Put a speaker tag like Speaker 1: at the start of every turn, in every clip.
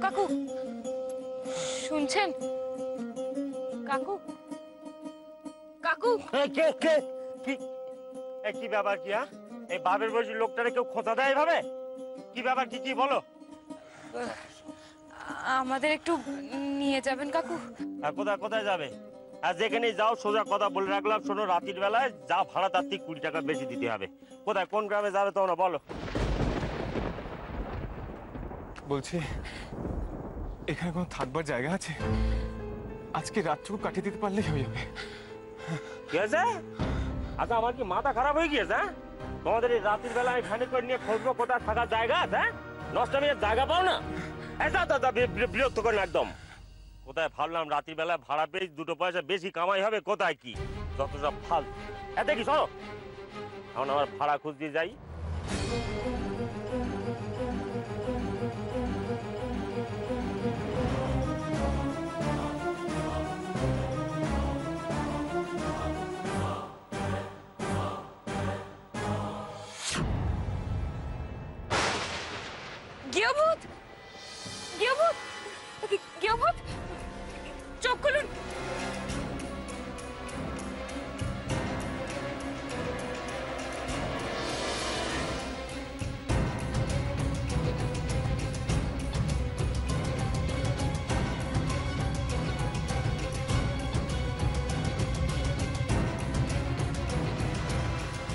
Speaker 1: কাকু শুনছেন? কাকু কাকু
Speaker 2: কে কে কি কি ব্যাপার? কি এই বাপের বয়সী লোকটারে কেউ খোঁচা দেয় এভাবে? কি ব্যাপার? কি কি বলো?
Speaker 1: আমাদের একটু নিয়ে যাবেন কাকু?
Speaker 2: আর কোথায় কোথায় যাবে? আর যেখানে যাও সোজা কথা বলে রাখলাম, শোনো, রাতের বেলায় যা ভাড়া তার থেকে 20 টাকা বেশি দিতে হবে। কোথায় কোন গ্রামে যাবে তোমরা বলো?
Speaker 3: বলছি এখানে কোনো থাকবার জায়গা আছে? আজকে রাতটুকু কাটিয়ে দিতে পারলেই হয়ে যাবে।
Speaker 2: কি আছে? আচ্ছা, আমার কি মাথা খারাপ হয়ে গিয়েছে? তোমাদের এই রাতের বেলা আমি ফ্যানে করে নিয়ে খুঁজবো কোথায় থাকার জায়গা আছে? নষ্ট আমি জায়গা পাও না? বিরক্ত করেন একদম। কোথায় ভাবলাম রাতের বেলা ভাড়া পেয়ে 2 পয়সা বেশি কামাই হবে, কোথায় কি যত সব ফাল। এতে কি সরো, এখন আমার ভাড়া খুঁজতে যাই।
Speaker 1: গৃহভূত গৃহভূত গৃহভূত চোখ খুলুন।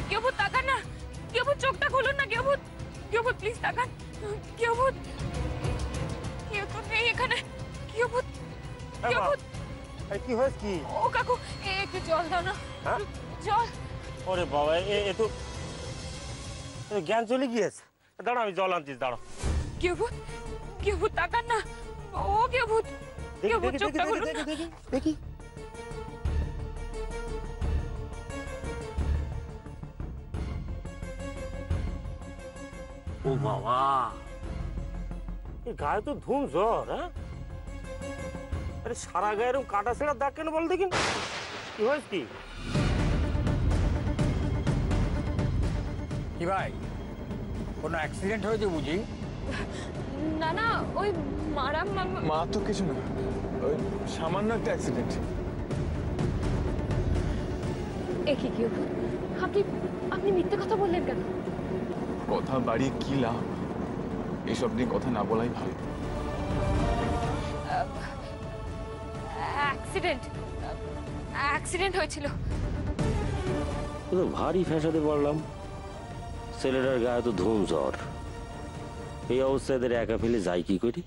Speaker 1: গৃহভূত তাকান না, গৃহভূত চোখটা খুলুন না। গৃহভূত গৃহভূত প্লিজ তাকান। গৃহভূত কেউ তো নেই এখানে। গৃহভূত গৃহভূত
Speaker 2: কি হয়েছে? কি
Speaker 1: ও কাকু একটু জল দাও না।
Speaker 2: হ্যাঁ?
Speaker 1: জল।
Speaker 2: ওরে বাবা, এ তো জ্ঞান চলে গিয়েছে। দাঁড়া, আমি জল আনছিস, দাঁড়া।
Speaker 1: গৃহভূত গৃহভূত তাকান না। ও গৃহভূত গৃহভূত চোখটা খুলুন না।
Speaker 2: দেখি ও বাবা, এই গায়ে তো ধুম জ্বর। হ্যাঁ, আরে সারা গায়ে এরকম কাটা ছেঁড়া দাগ কেন বল দেখি? কি হয়েছে? কি
Speaker 4: কি ভাই, কোনো অ্যাক্সিডেন্ট হয়েছে বুঝি?
Speaker 1: না না, ওই মারা
Speaker 3: মা তো কিছু না, ওই সামান্য একটা অ্যাক্সিডেন্ট।
Speaker 1: একই গৃহভূত, আপনি আপনি মিথ্যে কথা বললেন কেন?
Speaker 3: কথা বাড়িয়ে কি লাভ? এসব নিয়ে কথা না বলাই ভালো।
Speaker 1: অ্যাক্সিডেন্ট অ্যাক্সিডেন্ট হয়েছিল।
Speaker 2: তো ভারী ফ্যাসাদে পড়লাম। ছেলেটার গায়ে তো ধুম জ্বর। এই অবস্থায় এদের একা ফেলে যাই কি করি?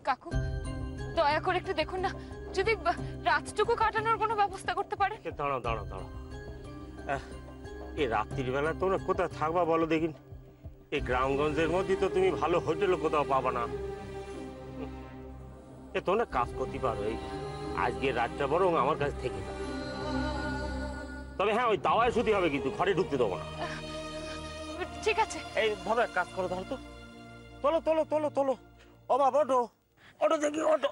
Speaker 1: কাকু দয়া করে একটু দেখুন না, যদি রাতটুকু কাটানোর কোনো ব্যবস্থা করতে পারে।
Speaker 2: দাঁড়াও দাঁড়াও দাঁড়াও, এই রাত্রির বেলা তোমরা কোথায় থাকবা বলো দেখিন? এই গ্রামগঞ্জের মধ্যে তো তুমি ভালো হোটেলও কোথাও পাবা না। তোমরা কাজ করতে পারো, এই আজকে রাতটা বরং আমার কাছে থেকে যাও। তবে হ্যাঁ, ওই দাওয়ায় শুধু হবে, কিন্তু ঘরে ঢুকতে দেবো না।
Speaker 1: ঠিক আছে।
Speaker 2: এই ভাবে কাজ করো, ধরো তো। তোলো তোলো তোলো তোলো। ও বাবা, ওটো ওটো দেখি, ওটো।